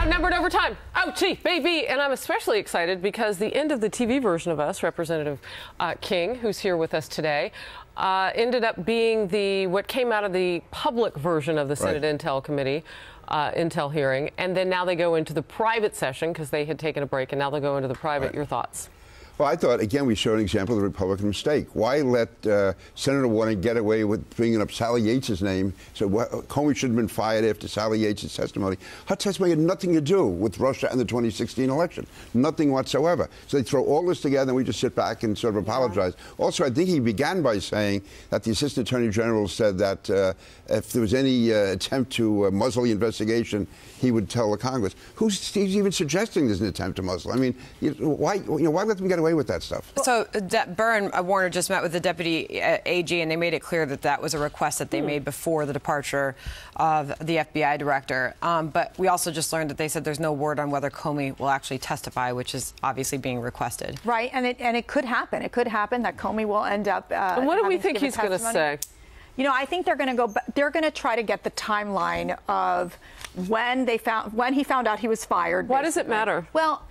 Outnumbered over time. Ouchie, baby. And I'm especially excited because the end of the TV version of us, Representative King, who's here with us today, ended up being what came out of the public version of the Senate Intel Committee. Intel hearing, and then now they go into the private session because they had taken a break, and now they'll go into the private. Your thoughts? Well, I thought, again, we showed an example of the Republican mistake. Why let Senator Warren get away with bringing up Sally Yates' name? So Comey should have been fired after Sally Yates' testimony. Her testimony had nothing to do with Russia and the 2016 election. Nothing whatsoever. So they throw all this together, and we just sit back and sort of apologize. Also, I think he began by saying that the Assistant Attorney General said that if there was any attempt to muzzle the investigation, he would tell the Congress. Who's even suggesting there's an attempt to muzzle? I mean, why let them get away with that stuff? So Warner just met with the deputy AG, and they made it clear that that was a request that they made before the departure of the FBI director. But we also just learned that they said there's no word on whether Comey will actually testify, which is obviously being requested. Right, and it could happen. It could happen that Comey will end up. And what do we think he's going to say? You know, I think they're going to go. They're going to try to get the timeline of when he found out he was fired. Why does it matter? Well,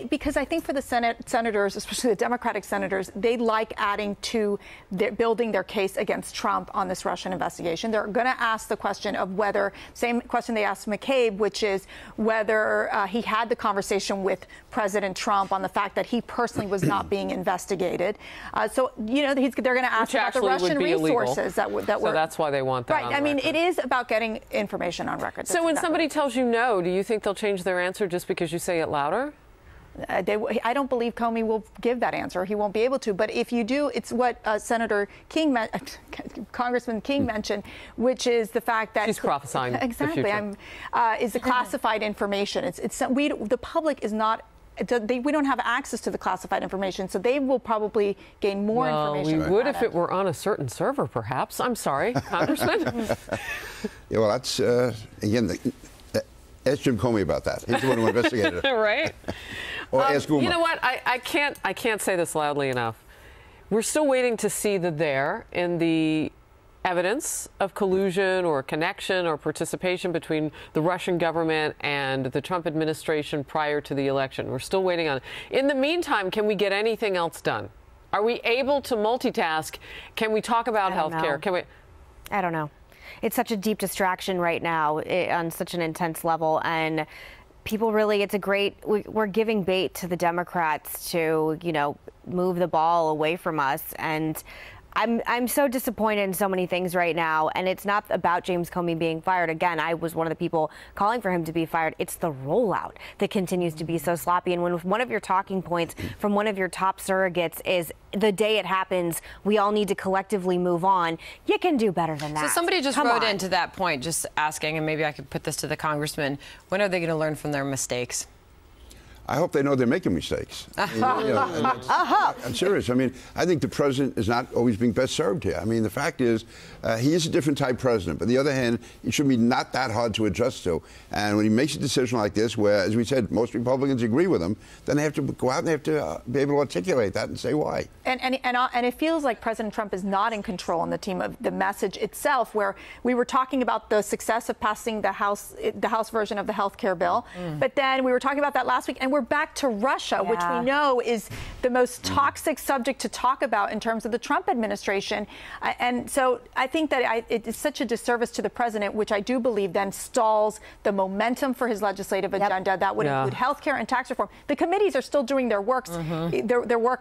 because I think for the senators, especially the Democratic senators, they like adding to building their case against Trump on this Russian investigation. They're going to ask the question of whether, same question they asked McCabe, which is whether he had the conversation with President Trump on the fact that he personally was not being investigated. So, you know, they're going to ask about the Russian resources that were. So that's why they want that. Right. I mean, it is about getting information on record. So when somebody tells you no, do you think they'll change their answer just because you say it louder? I don't believe Comey will give that answer. He won't be able to. But if you do, it's what Senator King, Congressman King mentioned, which is the fact that she's prophesying exactly. The future. Is the classified information. The public is not. We don't have access to the classified information, so they will probably gain more information. We would if it were on a certain server, perhaps. I'm sorry, Congressman. Yeah, well, that's again. Ask Jim Comey about that. He's the one who investigated it. Right. Or ask Uma. You know what? I can't say this loudly enough. We're still waiting to see in the evidence of collusion or connection or participation between the Russian government and the Trump administration prior to the election. We're still waiting on it. In the meantime, can we get anything else done? Are we able to multitask? Can we talk about health care? I don't know. It's such a deep distraction right now on such an intense level, and people really, we're giving bait to the Democrats to, you know, move the ball away from us. And I'm so disappointed in so many things right now, and it's not about James Comey being fired. Again, I was one of the people calling for him to be fired. It's the rollout that continues to be so sloppy. And when one of your talking points from one of your top surrogates is the day it happens, we all need to collectively move on, you can do better than that. So somebody just wrote into that point, just asking, and maybe I could put this to the congressman, when are they going to learn from their mistakes? I hope they know they're making mistakes. I'm serious. I mean, I think the president is not always being best served here. I mean, the fact is, he is a different type president. But on the other hand, it should be not that hard to adjust to. And when he makes a decision like this, where, as we said, most Republicans agree with him, then they have to go out and they have to be able to articulate that and say why. And it feels like President Trump is not in control in the team of the message itself, where we were talking about the success of passing the House version of the health care bill. But then we were talking about that last week, and we're back to Russia, which we know is the most toxic subject to talk about in terms of the Trump administration. And so I think that it's such a disservice to the president, which I do believe then stalls the momentum for his legislative agenda. That would include health care and tax reform. The committees are still doing their work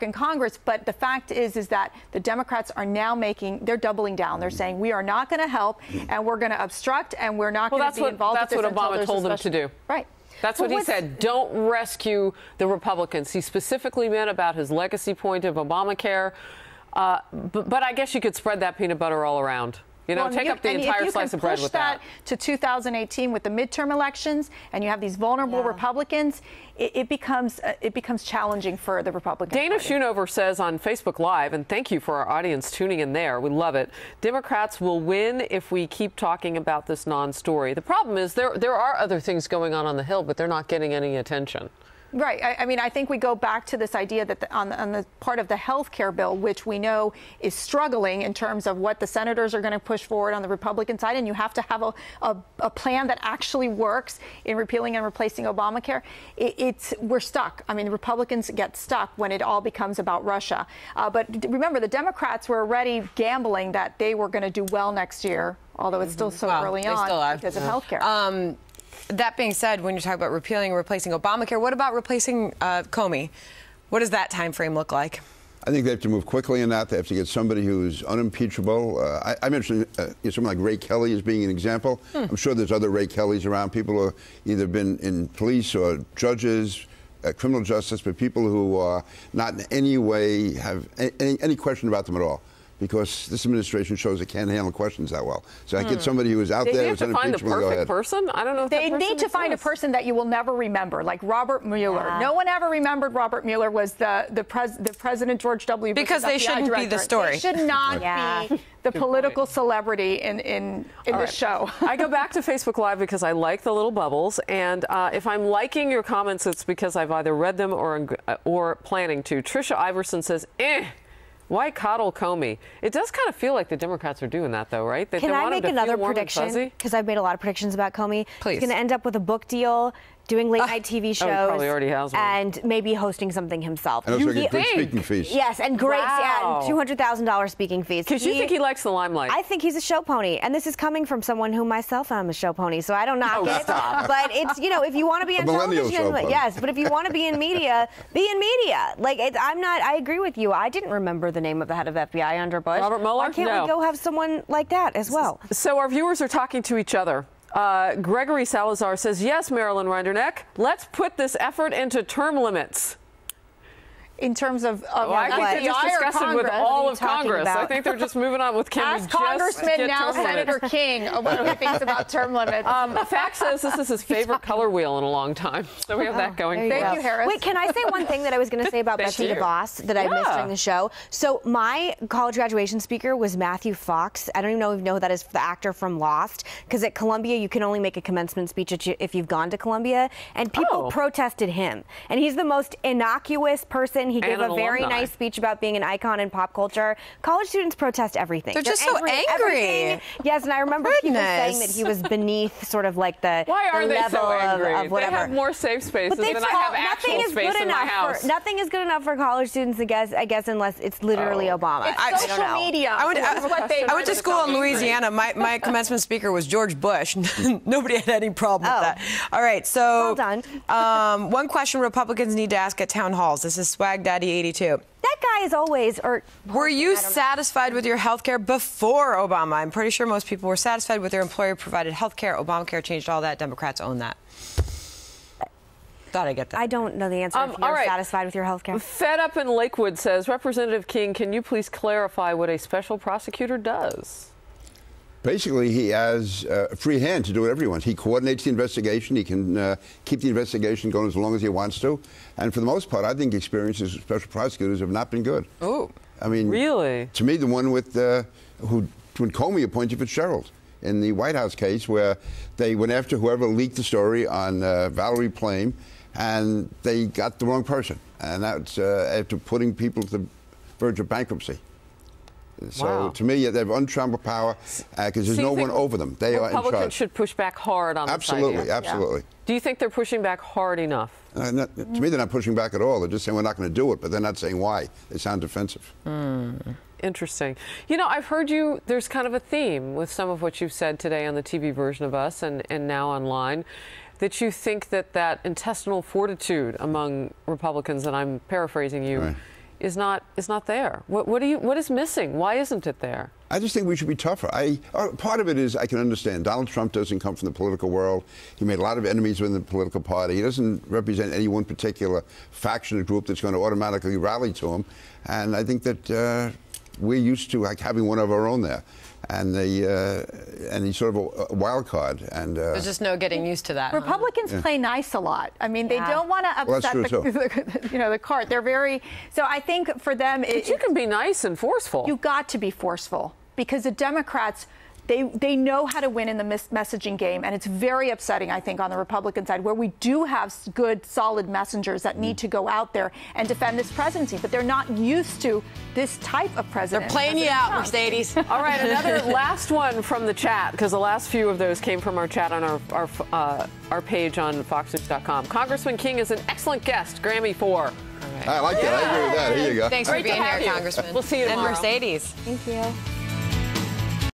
in Congress, but the fact is that the Democrats are now they're doubling down. They're saying we are not going to help, and we're going to obstruct, and we're not going to be involved with this. That's what Obama told them to do. Right. That's what he said. Don't rescue the Republicans. He specifically meant about his legacy point of Obamacare. But I guess you could spread that peanut butter all around. You know, take up the entire slice of bread with that. If you can push that to 2018 with the midterm elections, and you have these vulnerable Republicans, it becomes challenging for the Republican Dana Party. Schoonover says on Facebook Live, and thank you for our audience tuning in there. We love it. Democrats will win if we keep talking about this non-story. The problem is there are other things going on the Hill, but they're not getting any attention. Right. I mean, I think we go back to this idea that on the part of the health care bill, which we know is struggling in terms of what the senators are going to push forward on the Republican side, and you have to have a plan that actually works in repealing and replacing Obamacare. We're stuck. I mean, the Republicans get stuck when it all becomes about Russia. But remember, the Democrats were already gambling that they were going to do well next year, although it's still so early on because of health care. That being said, when you talk about repealing and replacing Obamacare, what about replacing Comey? What does that time frame look like? I think they have to move quickly in that. They have to get somebody who's unimpeachable. I mentioned someone like Ray Kelly as being an example. I'm sure there's other Ray Kellys around, people who have either been in police or judges, criminal justice, but people who are not in any way have any question about them at all. Because this administration shows it can't handle questions that well. So I get somebody who is out there who's unimpeachable. They have to find the perfect person? I don't know if they need to find a person that you will never remember, like Robert Mueller. Yeah. No one ever remembered Robert Mueller was the President George W. Bush. Because they shouldn't director. be the story. They should not be the political celebrity in this show. I go back to Facebook Live because I like the little bubbles, and if I'm liking your comments, it's because I've either read them or planning to. Trisha Iverson says, why coddle Comey? It does kind of feel like the Democrats are doing that, though, right? Can I make another prediction? Because I've made a lot of predictions about Comey. Please. He's going to end up with a book deal, doing late-night TV shows, he probably already has one. and maybe hosting something himself. And also get good speaking fees. Yes, and great, and $200,000 speaking fees. Because you think he likes the limelight. I think he's a show pony, and this is coming from someone who myself am a show pony, so I don't knock it. But it's, if you want to be on television, yes, but if you want to be in media, be in media. Like, I agree with you. I didn't remember the name of the head of FBI under Bush. Robert Mueller? Why can't we go have someone like that as well? So our viewers are talking to each other. Gregory Salazar says, yes, Marilyn Reinderneck, let's put this effort into term limits. In terms of I think they're just discussing with all of Congress. I think they're just moving on with Ask Congressman, now Senator King, what he thinks about term limits. Fact says this is his favorite color wheel in a long time. So we have that going. Thank you, Harris. Wait, can I say one thing that I was going to say about Betsy DeVos that I missed during the show? So my college graduation speaker was Matthew Fox. I don't even know if you know who that is, the actor from Lost. Because at Columbia, you can only make a commencement speech if you've gone to Columbia. And people protested him. And he's the most innocuous person. He gave a very nice speech about being an icon in pop culture. College students protest everything. They're just so angry. Yes, and I remember people saying that he was beneath sort of like the Why are they level so angry? of whatever. They have more safe spaces than I have actual space in my house. Nothing is good enough for college students, I guess, unless it's literally Obama. It's social media. I went to school in Louisiana. My commencement speaker was George Bush. Nobody had any problem with that. All right, so well done. One question Republicans need to ask at town halls. This is Swag Daddy 82. That guy is always, were you satisfied with your health care before Obama? I'm pretty sure most people were satisfied with their employer-provided health care. Obamacare changed all that. Democrats own that. Thought I'd get that. I don't know the answer if you're satisfied with your health care. Fed Up in Lakewood says, Representative King, can you please clarify what a special prosecutor does? Basically, he has a free hand to do whatever he wants. He coordinates the investigation. He can keep the investigation going as long as he wants to. And for the most part, I think experiences with special prosecutors have not been good. Oh, I mean, really? To me, the one with when Comey appointed Fitzgerald in the White House case, where they went after whoever leaked the story on Valerie Plame, and they got the wrong person, and that's after putting people to the verge of bankruptcy. So to me, they have untrammeled power because there's no one over them. They are in charge. Republicans should push back hard on this idea. Absolutely. Do you think they're pushing back hard enough? To me, they're not pushing back at all. They're just saying we're not going to do it, but they're not saying why. They sound defensive. Interesting. I've heard there's kind of a theme with some of what you've said today on the TV version of us and now online, that you think that intestinal fortitude among Republicans, and I'm paraphrasing you, right, is not there. What is missing? Why isn't it there? I just think we should be tougher. Part of it is I can understand. Donald Trump doesn't come from the political world. He made a lot of enemies within the political party. He doesn't represent any one particular faction or group that's going to automatically rally to him. And I think that we're used to having one of our own there. And he's sort of a wild card. And there's just no getting used to that. Republicans play nice a lot. I mean, they don't want to upset the cart. They're very. So I think for them, but you can be nice and forceful. You got to be forceful because the Democrats They know how to win in the messaging game, and it's very upsetting, I think, on the Republican side, where we do have good, solid messengers that need to go out there and defend this presidency, but they're not used to this type of president. They're playing you out, Mercedes. All right, another last one from the chat, because the last few of those came from our chat on our page on foxnews.com. Congressman King is an excellent guest. Grammy for. I like that. I agree with that. Here you go. Thanks for being here, Congressman. We'll see you tomorrow. And Mercedes. Thank you.